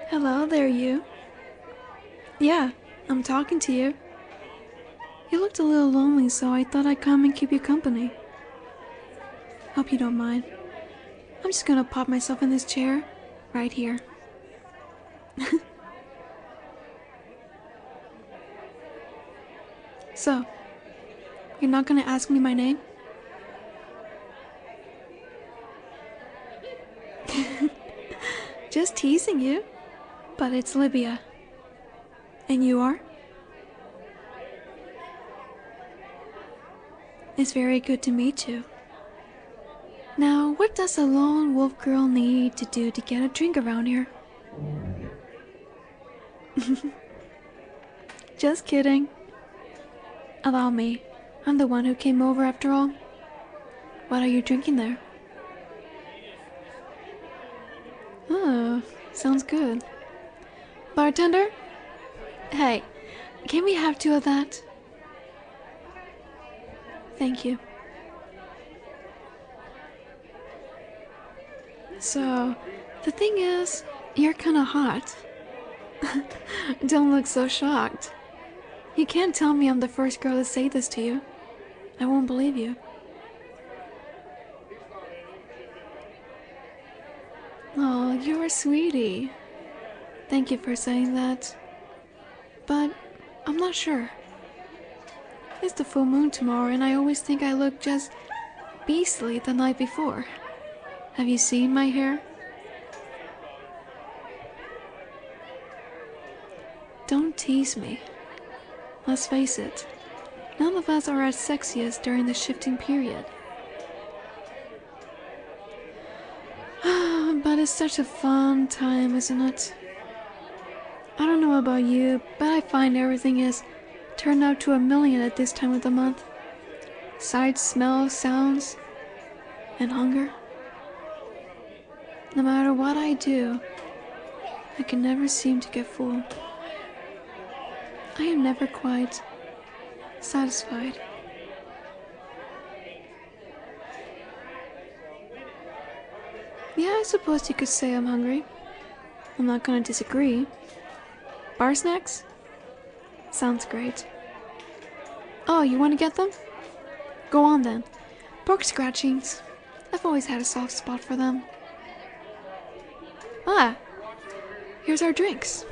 Hello there, you. Yeah, I'm talking to you. You looked a little lonely, so I thought I'd come and keep you company. Hope you don't mind. I'm just gonna pop myself in this chair, right here. So, you're not gonna ask me my name? Just teasing you. But it's Libya. And you are? It's very good to meet you. Now, what does a lone wolf girl need to do to get a drink around here? Just kidding. Allow me. I'm the one who came over after all. What are you drinking there? Oh, sounds good. Bartender? Hey, can we have 2 of that? Thank you. So, the thing is, you're kinda hot. Don't look so shocked. You can't tell me I'm the first girl to say this to you. I won't believe you. Oh, you're a sweetie. Thank you for saying that. But I'm not sure. It's the full moon tomorrow and I always think I look just beastly the night before. Have you seen my hair? Don't tease me. Let's face it, none of us are as sexiest during the shifting period. But it's such a fun time, isn't it? I don't know about you, but I find everything is turned out to a million at this time of the month. Sights, smells, sounds, and hunger. No matter what I do, I can never seem to get full. I am never quite satisfied. Yeah, I suppose you could say I'm hungry. I'm not gonna disagree. Bar snacks? Sounds great. Oh, you want to get them? Go on then. Pork scratchings. I've always had a soft spot for them. Ah, here's our drinks.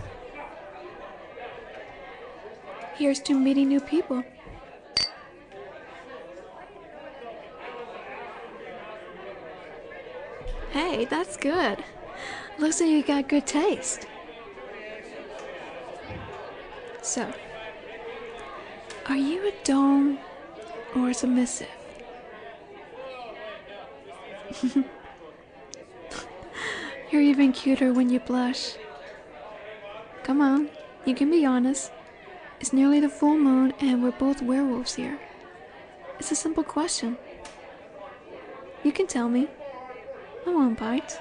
Here's to meeting new people. Hey, that's good. Looks like you got good taste. So, are you a dome or submissive? You're even cuter when you blush. Come on, you can be honest. It's nearly the full moon and we're both werewolves here. It's a simple question. You can tell me. I won't bite.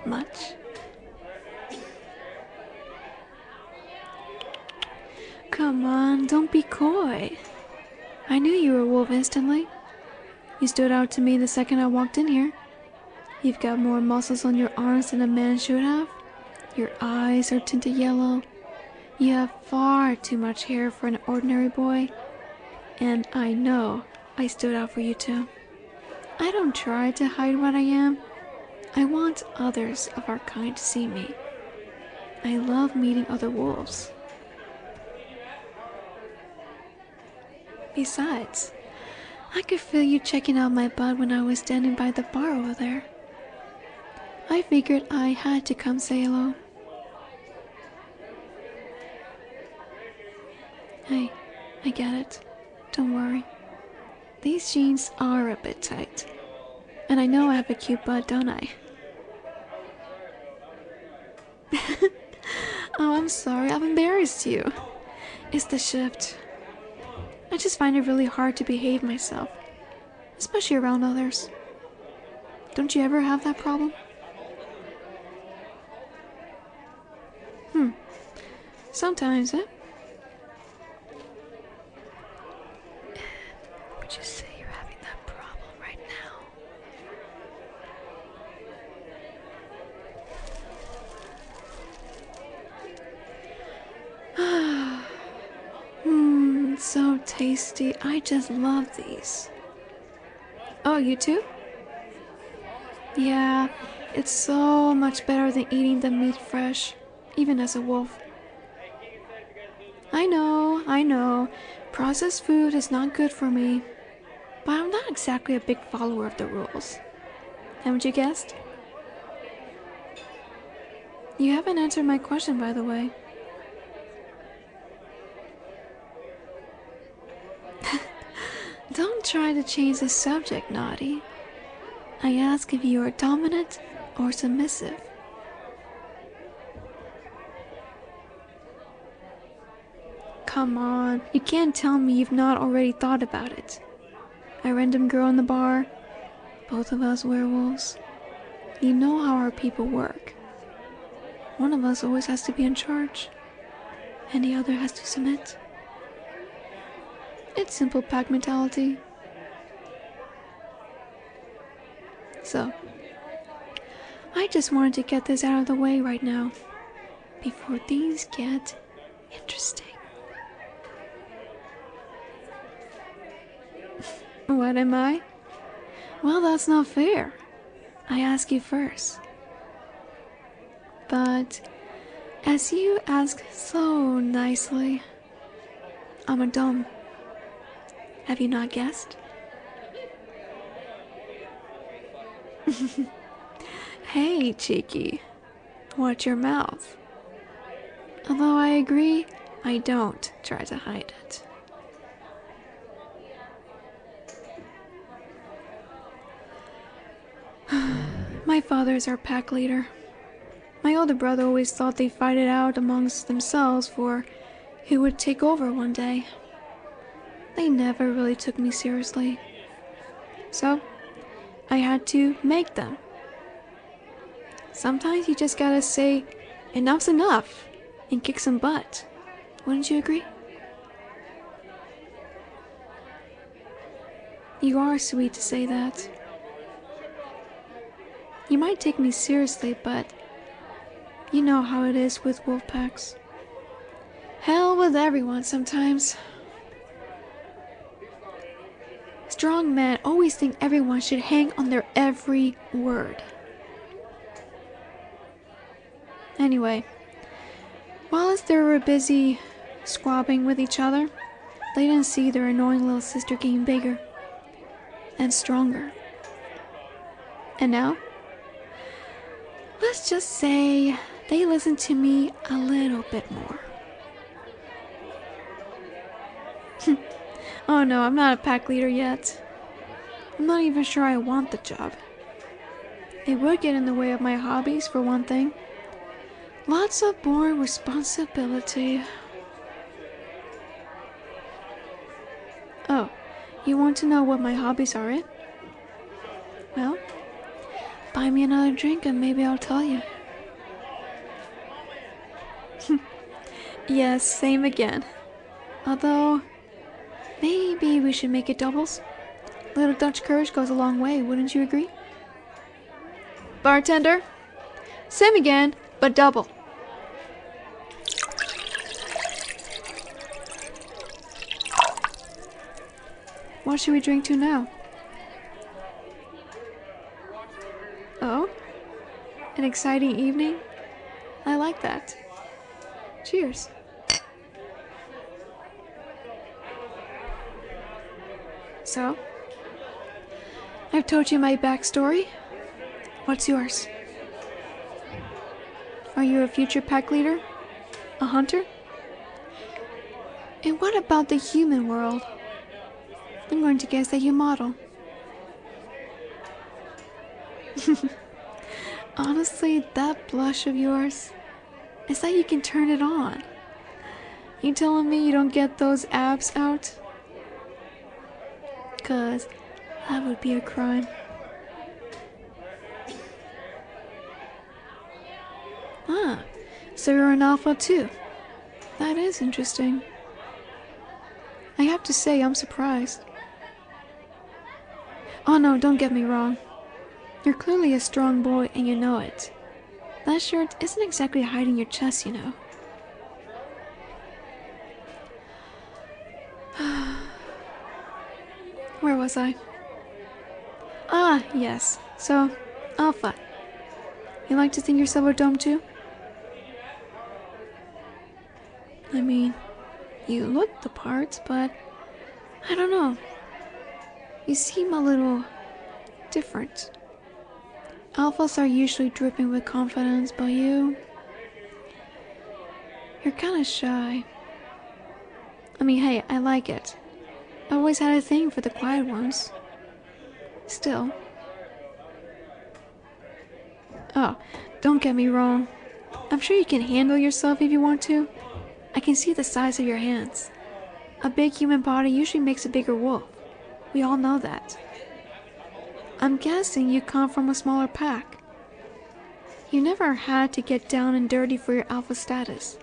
Much. Come on, don't be coy. I knew you were a wolf instantly. You stood out to me the second I walked in here. You've got more muscles on your arms than a man should have. Your eyes are tinted yellow. You have far too much hair for an ordinary boy. And I know I stood out for you too. I don't try to hide what I am. I want others of our kind to see me. I love meeting other wolves. Besides, I could feel you checking out my butt when I was standing by the bar over there. I figured I had to come say hello. Hey, I get it. Don't worry. These jeans are a bit tight. And I know I have a cute butt, don't I? Oh, I'm sorry. I've embarrassed you. It's the shift. I just find it really hard to behave myself. Especially around others. Don't you ever have that problem? Sometimes, eh? Would you say you're having that problem right now? so tasty. I just love these. Oh, you too? Yeah, it's so much better than eating the meat fresh, even as a wolf. I know. Processed food is not good for me. But I'm not exactly a big follower of the rules. Haven't you guessed? You haven't answered my question, by the way. Don't try to change the subject, Naughty. I ask if you are dominant or submissive. Come on, you can't tell me you've not already thought about it. A random girl in the bar, both of us werewolves. You know how our people work. One of us always has to be in charge, and the other has to submit. It's simple pack mentality. So, I just wanted to get this out of the way right now, before things get interesting. What am I? Well, that's not fair. I ask you first. But, as you ask so nicely, I'm a dom. Have you not guessed? Hey, cheeky. Watch your mouth. Although I agree, I don't try to hide it. My father is our pack leader. My older brother always thought they'd fight it out amongst themselves for who would take over one day. They never really took me seriously. So, I had to make them. Sometimes you just gotta say, enough's enough, and kick some butt. Wouldn't you agree? You are sweet to say that. You might take me seriously, but you know how it is with wolf packs. Hell with everyone sometimes. Strong men always think everyone should hang on their every word. Anyway, whilst they were busy squabbling with each other, they didn't see their annoying little sister getting bigger and stronger. And now, let's just say they listen to me a little bit more. Oh no, I'm not a pack leader yet. I'm not even sure I want the job. It would get in the way of my hobbies, for one thing. Lots of boring responsibility. Oh, you want to know what my hobbies are, eh? Well, buy me another drink and maybe I'll tell you. Yes, same again. Although, maybe we should make it doubles. Little Dutch courage goes a long way, wouldn't you agree? Bartender, same again, but double. What should we drink to now? Oh? An exciting evening? I like that. Cheers. So, I've told you my backstory. What's yours? Are you a future pack leader? A hunter? And what about the human world? I'm going to guess that you model. Honestly, that blush of yours, it's like you can turn it on. You telling me you don't get those abs out? 'Cause that would be a crime. Ah, so you're an alpha too. That is interesting. I have to say, I'm surprised. Oh no, don't get me wrong. You're clearly a strong boy and you know it. That shirt isn't exactly hiding your chest, you know. Where was I? Ah, yes. So, Alpha. You like to think yourself a dome too? I mean, you look the part, but I don't know. You seem a little different. Alphas are usually dripping with confidence, but you're kind of shy. I mean, hey, I like it. I always had a thing for the quiet ones. Still. Oh, don't get me wrong. I'm sure you can handle yourself if you want to. I can see the size of your hands. A big human body usually makes a bigger wolf. We all know that. I'm guessing you come from a smaller pack. You never had to get down and dirty for your alpha status.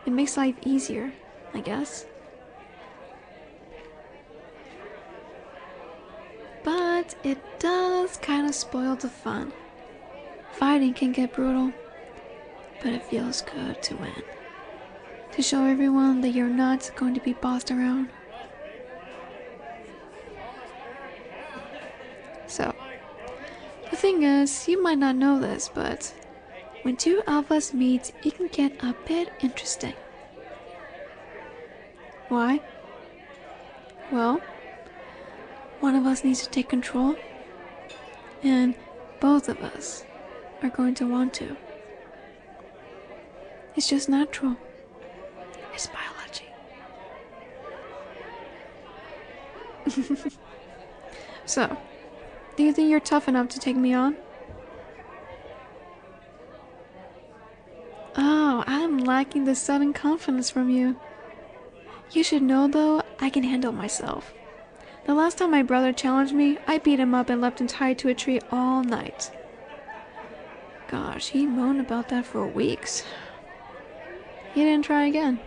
It makes life easier, I guess. But it does kind of spoil the fun. Fighting can get brutal, but it feels good to win. To show everyone that you're not going to be bossed around. So, the thing is, you might not know this, but when two alphas meet, it can get a bit interesting. Why? Well, one of us needs to take control, and both of us are going to want to. It's just natural. It's biology. So, do you think you're tough enough to take me on? Oh, I'm lacking the sudden confidence from you. You should know though, I can handle myself. The last time my brother challenged me, I beat him up and left him tied to a tree all night. Gosh, he moaned about that for weeks. He didn't try again.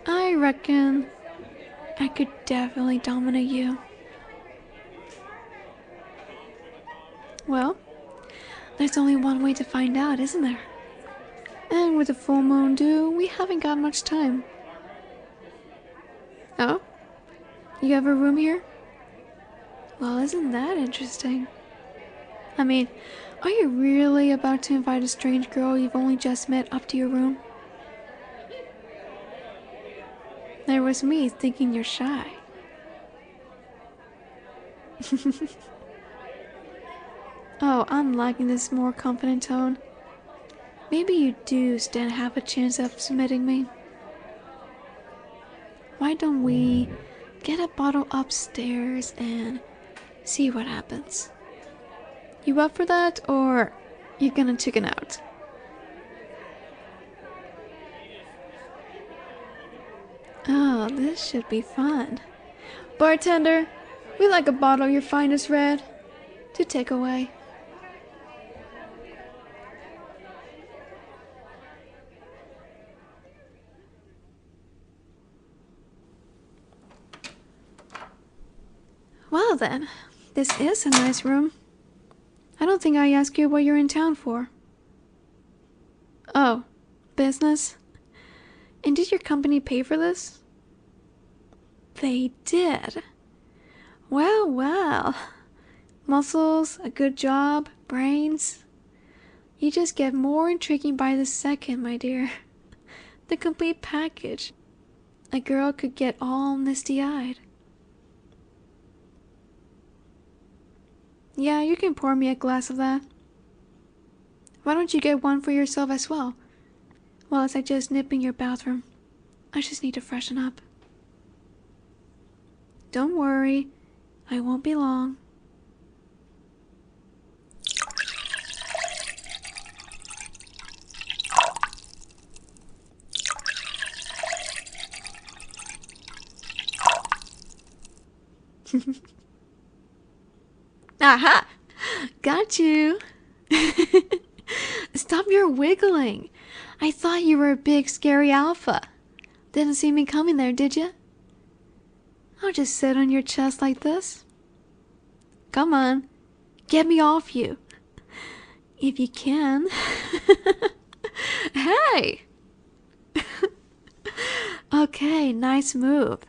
I reckon I could definitely dominate you. Well, there's only one way to find out, isn't there? And with the full moon due, we haven't got much time. Oh? You have a room here? Well, isn't that interesting? I mean, are you really about to invite a strange girl you've only just met up to your room? There was me thinking you're shy. Oh, I'm liking this more confident tone. Maybe you do stand half a chance of submitting me. Why don't we get a bottle upstairs and see what happens? You up for that, or you gonna chicken out? Oh, this should be fun. Bartender, we'd like a bottle of your finest red to take away. Well then, this is a nice room. I don't think I asked you what you're in town for. Oh, business? And did your company pay for this? They did. Well, well. Muscles, a good job, brains. You just get more intriguing by the second, my dear. The complete package. A girl could get all misty-eyed. Yeah, you can pour me a glass of that. Why don't you get one for yourself as well? While I just nip in your bathroom. I just need to freshen up. Don't worry, I won't be long. Aha! Got you! Stop your wiggling! I thought you were a big scary alpha. Didn't see me coming there, did you? I'll just sit on your chest like this. Come on, get me off you. If you can. Hey! Oh, Okay, nice move.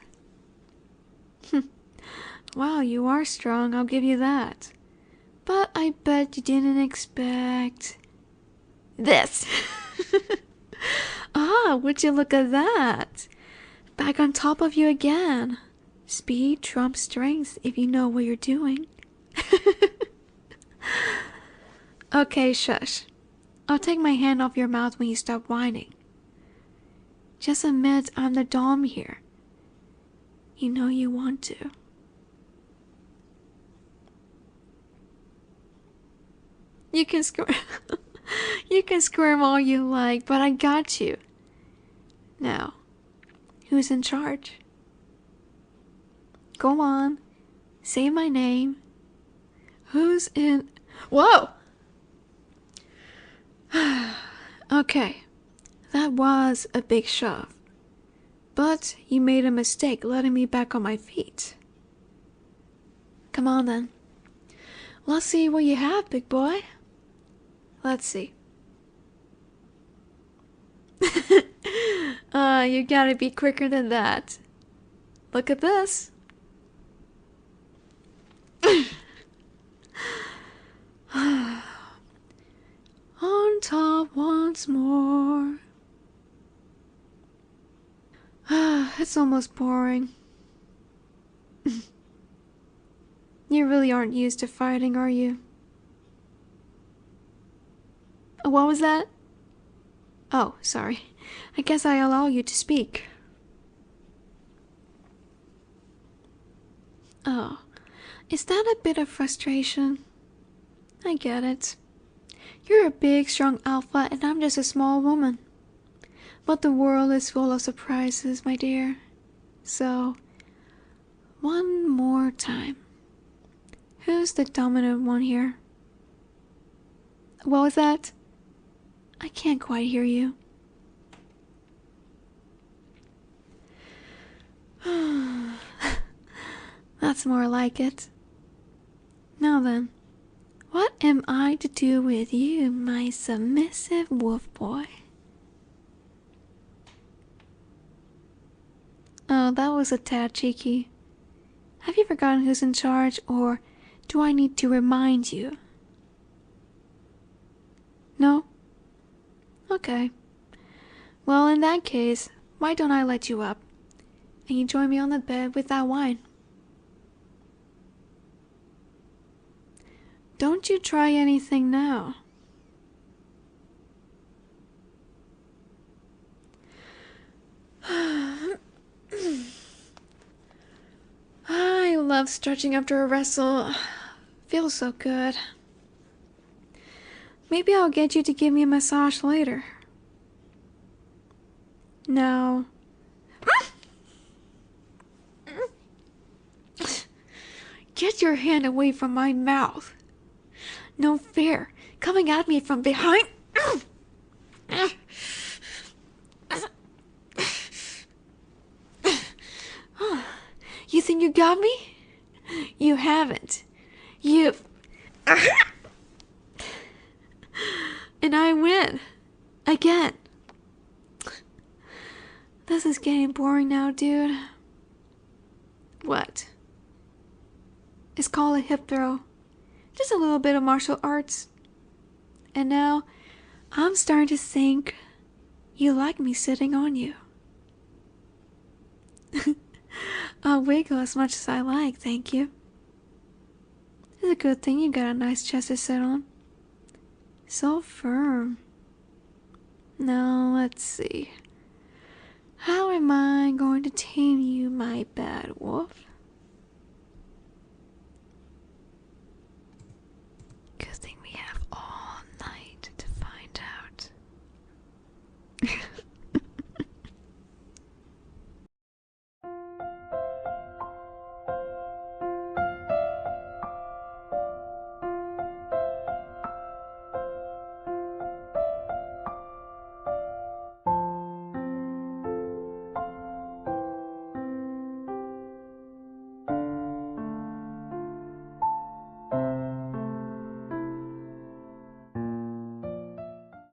Wow, you are strong, I'll give you that. But I bet you didn't expect this. Ah, would you look at that? Back on top of you again. Speed trumps strength if you know what you're doing. Okay, shush. I'll take my hand off your mouth when you stop whining. Just admit I'm the dom here. You know you want to. You can squirm. You can squirm all you like, but I got you. Now, who's in charge? Go on. Say my name. Who's in... Whoa! Okay. That was a big shove. But you made a mistake letting me back on my feet. Come on then. Let's see what you have, big boy. Let's see. You gotta be quicker than that. Look at this. On top once more. It's almost boring. You really aren't used to fighting, are you? What was that? Oh, sorry. I guess I allow you to speak. Oh, is that a bit of frustration? I get it. You're a big, strong alpha, and I'm just a small woman. But the world is full of surprises, my dear. So, one more time. Who's the dominant one here? What was that? I can't quite hear you. That's more like it. Now then, what am I to do with you, my submissive wolf boy? Oh, that was a tad cheeky. Have you forgotten who's in charge, or do I need to remind you? No? Okay. Well, in that case, why don't I let you up, and you join me on the bed with that wine? Don't you try anything now. I love stretching after a wrestle. Feels so good. Maybe I'll get you to give me a massage later. No. Get your hand away from my mouth. No fair. Coming at me from behind. You think you got me? You haven't. You've... And I win. Again. This is getting boring now, dude. What? It's called a hip throw. Just a little bit of martial arts. And now, I'm starting to think you like me sitting on you. I'll wiggle as much as I like, thank you. It's a good thing you got a nice chest to sit on. So firm. Now, let's see. How am I going to tame you, my bad wolf?